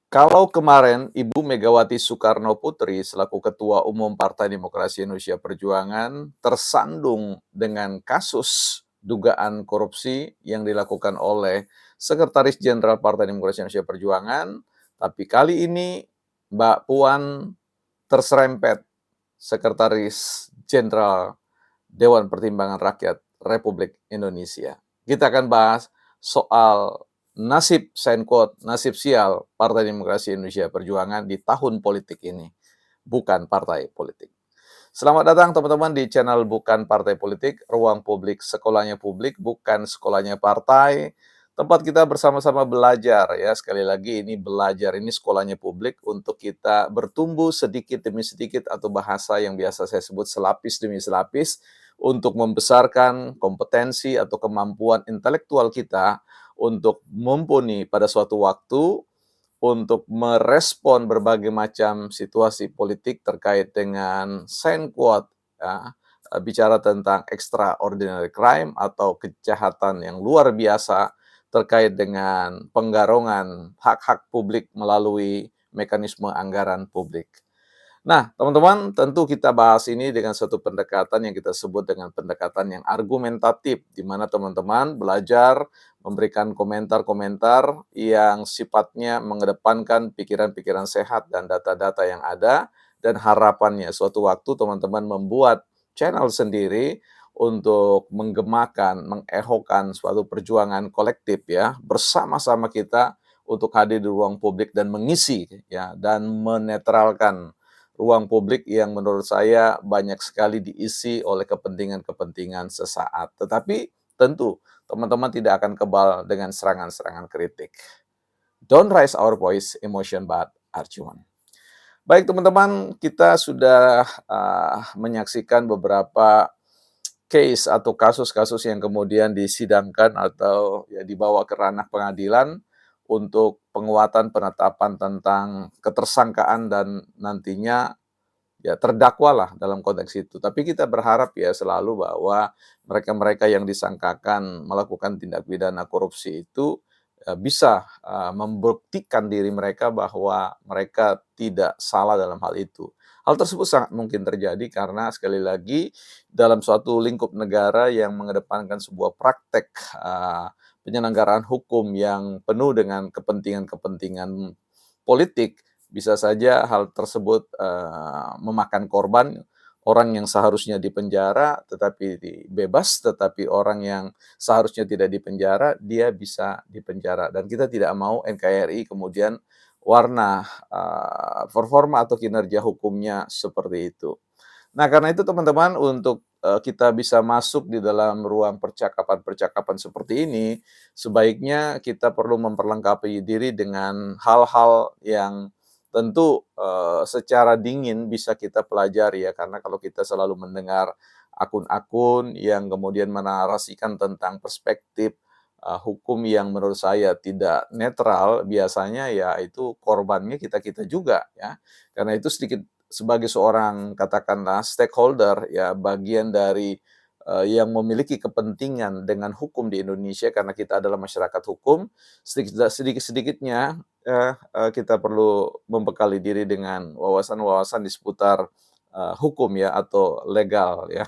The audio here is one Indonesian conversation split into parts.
Kalau kemarin Ibu Megawati Soekarno Putri selaku Ketua Umum Partai Demokrasi Indonesia Perjuangan tersandung dengan kasus dugaan korupsi yang dilakukan oleh Sekretaris Jenderal Partai Demokrasi Indonesia Perjuangan, tapi kali ini Mbak Puan terserempet Sekretaris Jenderal Dewan Pertimbangan Rakyat Republik Indonesia. Kita akan bahas soal nasib quote, nasib sial Partai Demokrasi Indonesia Perjuangan di tahun politik ini, bukan partai politik. Selamat datang teman-teman di channel Bukan Partai Politik, ruang publik sekolahnya publik, bukan sekolahnya partai. Tempat kita bersama-sama belajar ya, sekali lagi ini belajar, ini sekolahnya publik untuk kita bertumbuh sedikit demi sedikit atau bahasa yang biasa saya sebut selapis demi selapis untuk membesarkan kompetensi atau kemampuan intelektual kita untuk mumpuni pada suatu waktu untuk merespon berbagai macam situasi politik terkait dengan quote, ya, bicara tentang extraordinary crime atau kejahatan yang luar biasa terkait dengan penggarongan hak-hak publik melalui mekanisme anggaran publik. Nah, teman-teman, tentu kita bahas ini dengan suatu pendekatan yang kita sebut dengan pendekatan yang argumentatif, di mana teman-teman belajar memberikan komentar-komentar yang sifatnya mengedepankan pikiran-pikiran sehat dan data-data yang ada, dan harapannya suatu waktu teman-teman membuat channel sendiri untuk menggemakan, mengehokan suatu perjuangan kolektif ya, bersama-sama kita untuk hadir di ruang publik dan mengisi ya, dan menetralkan ruang publik yang menurut saya banyak sekali diisi oleh kepentingan-kepentingan sesaat. Tetapi tentu teman-teman tidak akan kebal dengan serangan-serangan kritik. Don't raise our voice, emotion but argument. Baik teman-teman, kita sudah menyaksikan beberapa case atau kasus-kasus yang kemudian disidangkan atau ya dibawa ke ranah pengadilan untuk penguatan penetapan tentang ketersangkaan dan nantinya ya terdakwalah dalam konteks itu. Tapi kita berharap ya selalu bahwa mereka-mereka yang disangkakan melakukan tindak pidana korupsi itu bisa membuktikan diri mereka bahwa mereka tidak salah dalam hal itu. Hal tersebut sangat mungkin terjadi karena sekali lagi dalam suatu lingkup negara yang mengedepankan sebuah praktek penyelenggaraan hukum yang penuh dengan kepentingan-kepentingan politik, bisa saja hal tersebut memakan korban, orang yang seharusnya dipenjara tetapi bebas, tetapi orang yang seharusnya tidak dipenjara, dia bisa dipenjara. Dan kita tidak mau NKRI kemudian warna performa atau kinerja hukumnya seperti itu. Nah, karena itu teman-teman untuk kita bisa masuk di dalam ruang percakapan-percakapan seperti ini, sebaiknya kita perlu memperlengkapi diri dengan hal-hal yang tentu secara dingin bisa kita pelajari ya, karena kalau kita selalu mendengar akun-akun yang kemudian menarasikan tentang perspektif hukum yang menurut saya tidak netral, biasanya ya itu korbannya kita-kita juga ya. Karena itu sedikit sebagai seorang katakanlah stakeholder ya, bagian dari yang memiliki kepentingan dengan hukum di Indonesia karena kita adalah masyarakat hukum, sedikit-sedikitnya kita perlu membekali diri dengan wawasan-wawasan di seputar hukum ya atau legal ya.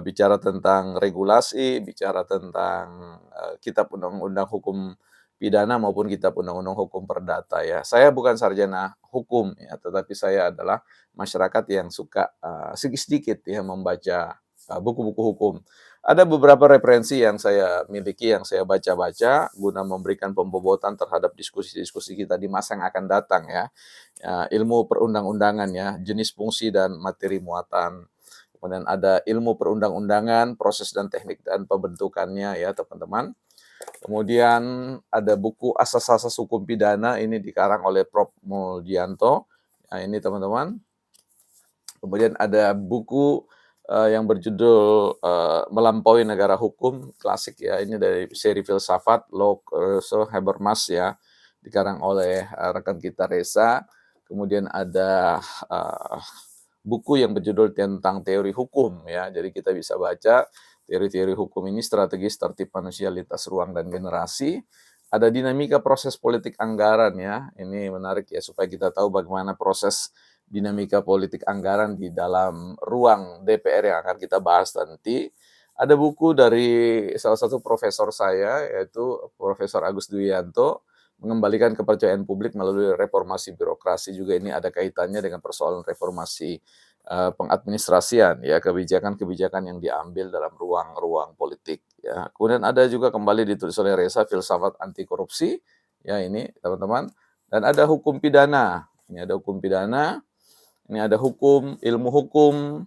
Bicara tentang regulasi, bicara tentang kitab undang-undang hukum pidana maupun kitab undang-undang hukum perdata ya. Saya bukan sarjana hukum ya, tetapi saya adalah masyarakat yang suka sedikit-sedikit ya membaca buku-buku hukum. Ada beberapa referensi yang saya miliki, yang saya baca-baca guna memberikan pembobotan terhadap diskusi-diskusi kita di masa yang akan datang ya. Ilmu perundang-undangan ya, jenis fungsi dan materi muatan. Kemudian ada ilmu perundang-undangan, proses dan teknik dan pembentukannya ya teman-teman. Kemudian ada buku Asas-asas Hukum Pidana, ini dikarang oleh Prof. Muldianto. Nah, ini teman-teman. Kemudian ada buku yang berjudul Melampaui Negara Hukum, klasik ya. Ini dari seri filsafat Locke, Rousseau, Habermas ya, dikarang oleh rekan kita Reza. Kemudian ada buku yang berjudul tentang teori hukum ya. Jadi kita bisa baca teori-teori hukum ini, strategis tertib manusia lintas ruang dan generasi. ada dinamika proses politik anggaran ya, ini menarik ya supaya kita tahu bagaimana proses dinamika politik anggaran di dalam ruang DPR yang akan kita bahas nanti. Ada buku dari salah satu profesor saya, yaitu Profesor Agus Dwianto, Mengembalikan Kepercayaan Publik Melalui Reformasi Birokrasi. Juga ini ada kaitannya dengan persoalan reformasi pengadministrasian ya, kebijakan-kebijakan yang diambil dalam ruang-ruang politik ya. Kemudian ada juga kembali ditulis oleh Reza, Filsafat Anti Korupsi, ya ini teman-teman. Dan ada hukum pidana, ini ada hukum pidana, ini ada ilmu hukum,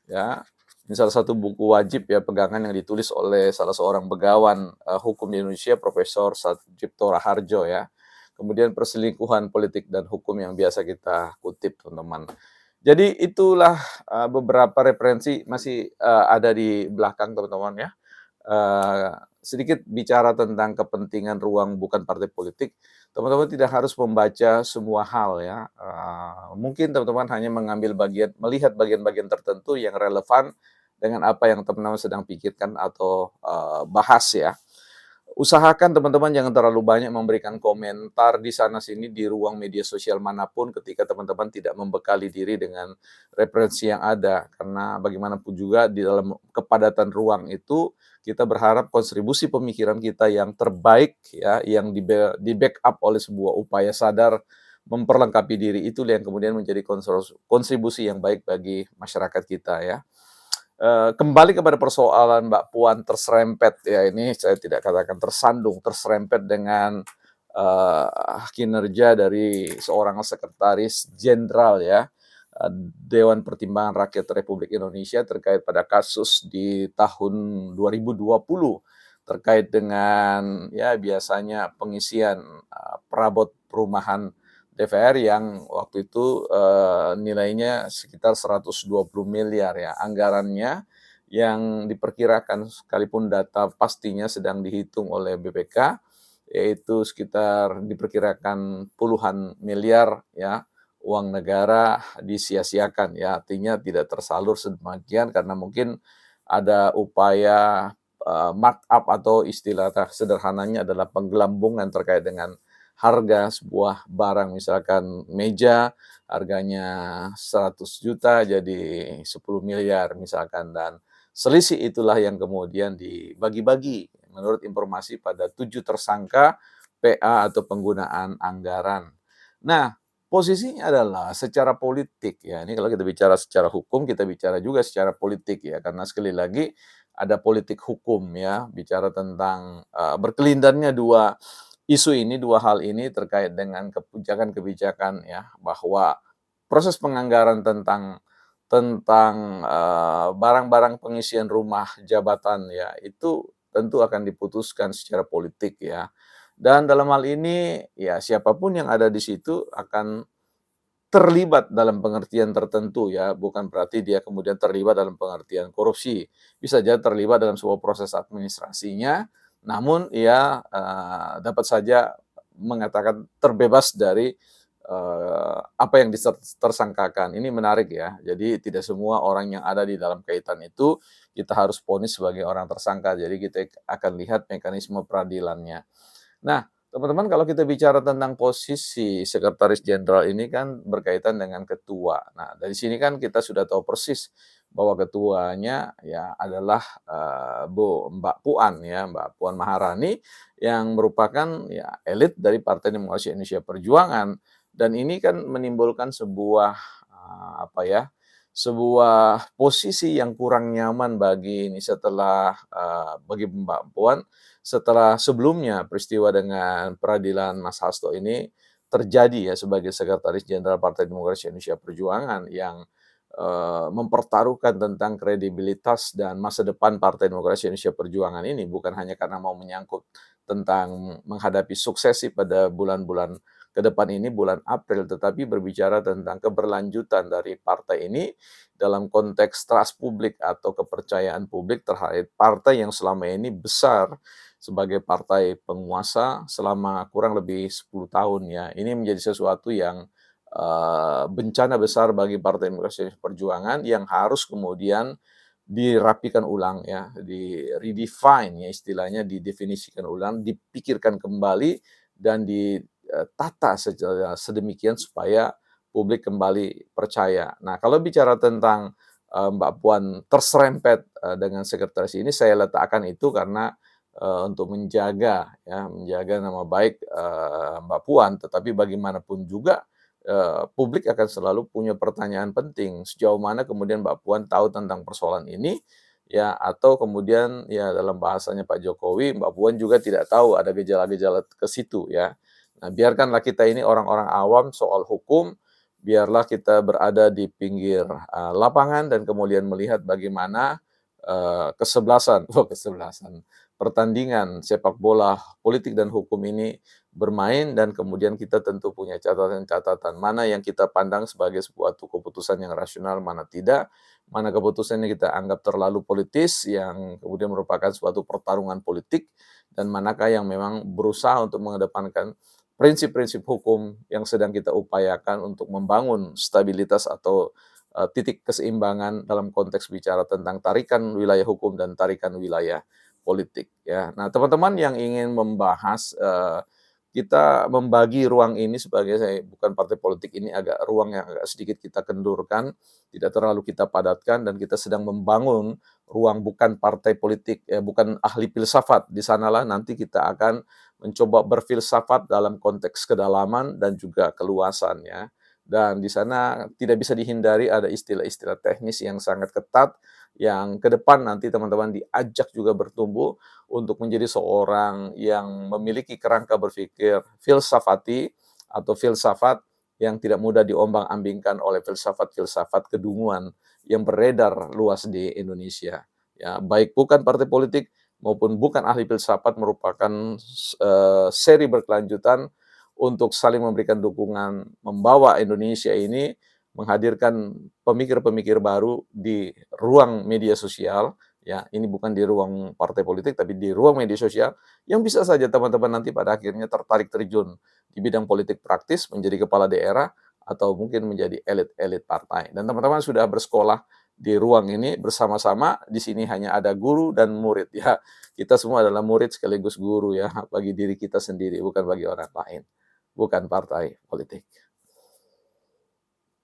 ya. Ini salah satu buku wajib ya pegangan yang ditulis oleh salah seorang begawan hukum di Indonesia, Profesor Satjipto Raharjo ya. Kemudian Perselingkuhan Politik dan Hukum yang biasa kita kutip, teman-teman. Jadi itulah beberapa referensi masih ada di belakang, teman-teman ya. Sedikit bicara tentang kepentingan ruang bukan partai politik, teman-teman tidak harus membaca semua hal ya. Mungkin teman-teman hanya melihat bagian-bagian tertentu yang relevan dengan apa yang teman-teman sedang pikirkan atau bahas ya. Usahakan teman-teman jangan terlalu banyak memberikan komentar di sana-sini di ruang media sosial manapun ketika teman-teman tidak membekali diri dengan referensi yang ada. Karena bagaimanapun juga di dalam kepadatan ruang itu kita berharap kontribusi pemikiran kita yang terbaik ya, yang di-backup oleh sebuah upaya sadar memperlengkapi diri, itu yang kemudian menjadi kontribusi yang baik bagi masyarakat kita ya. Kembali kepada persoalan Mbak Puan terserempet ya, ini saya tidak katakan tersandung, terserempet dengan kinerja dari seorang sekretaris jenderal ya, Dewan Pertimbangan Rakyat Republik Indonesia terkait pada kasus di tahun 2020 terkait dengan ya biasanya pengisian perabot perumahan DPR yang waktu itu nilainya sekitar 120 miliar ya anggarannya, yang diperkirakan sekalipun data pastinya sedang dihitung oleh BPK, yaitu sekitar diperkirakan puluhan miliar ya, uang negara disia-siakan ya, artinya tidak tersalur sedemikian karena mungkin ada upaya markup atau istilah sederhananya adalah penggelembungan terkait dengan harga sebuah barang, misalkan meja harganya 100 juta jadi 10 miliar misalkan, dan selisih itulah yang kemudian dibagi-bagi menurut informasi pada 7 tersangka PA atau penggunaan anggaran. Nah, posisinya adalah secara politik ya, ini kalau kita bicara secara hukum, kita bicara juga secara politik ya, karena sekali lagi ada politik hukum ya, bicara tentang berkelindannya isu ini, dua hal ini terkait dengan kebijakan-kebijakan ya, bahwa proses penganggaran tentang barang-barang pengisian rumah jabatan ya, itu tentu akan diputuskan secara politik ya. Dan dalam hal ini ya siapapun yang ada di situ akan terlibat dalam pengertian tertentu ya, bukan berarti dia kemudian terlibat dalam pengertian korupsi. Bisa saja terlibat dalam sebuah proses administrasinya, namun ia dapat saja mengatakan terbebas dari apa yang tersangkakan. Ini menarik ya. Jadi tidak semua orang yang ada di dalam kaitan itu kita harus vonis sebagai orang tersangka. Jadi kita akan lihat mekanisme peradilannya. Nah, teman-teman, kalau kita bicara tentang posisi sekretaris jenderal ini kan berkaitan dengan ketua. Nah, dari sini kan kita sudah tahu persis bahwa ketuanya ya adalah Mbak Puan ya, Mbak Puan Maharani, yang merupakan ya elit dari Partai Demokrasi Indonesia Perjuangan, dan ini kan menimbulkan sebuah apa ya, sebuah posisi yang kurang nyaman bagi ini setelah bagi Mbak Puan, setelah sebelumnya peristiwa dengan peradilan Mas Hasto ini terjadi ya, sebagai Sekretaris Jenderal Partai Demokrasi Indonesia Perjuangan yang mempertaruhkan tentang kredibilitas dan masa depan Partai Demokrasi Indonesia Perjuangan ini, bukan hanya karena mau menyangkut tentang menghadapi suksesi pada bulan-bulan ke depan ini, bulan April, tetapi berbicara tentang keberlanjutan dari partai ini dalam konteks trust publik atau kepercayaan publik terhadap partai yang selama ini besar sebagai partai penguasa selama kurang lebih 10 tahun ya. Ini menjadi sesuatu yang bencana besar bagi Partai Demokrasi Perjuangan yang harus kemudian dirapikan ulang ya, di-redefine ya istilahnya, didefinisikan ulang, dipikirkan kembali dan ditata secara sedemikian supaya publik kembali percaya. Nah, kalau bicara tentang, Mbak Puan terserempet, dengan sekretaris ini, saya letakkan itu karena, untuk menjaga nama baik, Mbak Puan, tetapi bagaimanapun juga publik akan selalu punya pertanyaan penting, sejauh mana kemudian Mbak Puan tahu tentang persoalan ini, ya, atau kemudian ya dalam bahasanya Pak Jokowi, Mbak Puan juga tidak tahu ada gejala-gejala ke situ ya. Nah, biarkanlah kita ini orang-orang awam soal hukum, biarlah kita berada di pinggir, lapangan dan kemudian melihat bagaimana, kesebelasan oh kesebelasan, pertandingan sepak bola politik dan hukum ini bermain dan kemudian kita tentu punya catatan-catatan, mana yang kita pandang sebagai sebuah keputusan yang rasional, mana tidak, mana keputusan yang kita anggap terlalu politis, yang kemudian merupakan suatu pertarungan politik, dan manakah yang memang berusaha untuk mengedepankan prinsip-prinsip hukum yang sedang kita upayakan untuk membangun stabilitas atau, titik keseimbangan dalam konteks bicara tentang tarikan wilayah hukum dan tarikan wilayah politik, ya. Nah, teman-teman yang ingin membahas, kita membagi ruang ini sebagai bukan partai politik ini agak ruang yang agak sedikit kita kendurkan, tidak terlalu kita padatkan dan kita sedang membangun ruang bukan partai politik, ya bukan ahli filsafat. Di sanalah nanti kita akan mencoba berfilsafat dalam konteks kedalaman dan juga keluasan ya. Dan di sana tidak bisa dihindari ada istilah-istilah teknis yang sangat ketat, yang ke depan nanti teman-teman diajak juga bertumbuh untuk menjadi seorang yang memiliki kerangka berpikir filsafati atau filsafat yang tidak mudah diombang-ambingkan oleh filsafat-filsafat kedunguan yang beredar luas di Indonesia. Ya, baik bukan partai politik maupun bukan ahli filsafat merupakan seri berkelanjutan untuk saling memberikan dukungan membawa Indonesia ini menghadirkan pemikir-pemikir baru di ruang media sosial. Ya, ini bukan di ruang partai politik, tapi di ruang media sosial, yang bisa saja teman-teman nanti pada akhirnya tertarik terjun di bidang politik praktis, menjadi kepala daerah, atau mungkin menjadi elit-elit partai. Dan teman-teman sudah bersekolah di ruang ini bersama-sama, di sini hanya ada guru dan murid ya. Kita semua adalah murid sekaligus guru ya, bagi diri kita sendiri, bukan bagi orang lain. Bukan partai politik.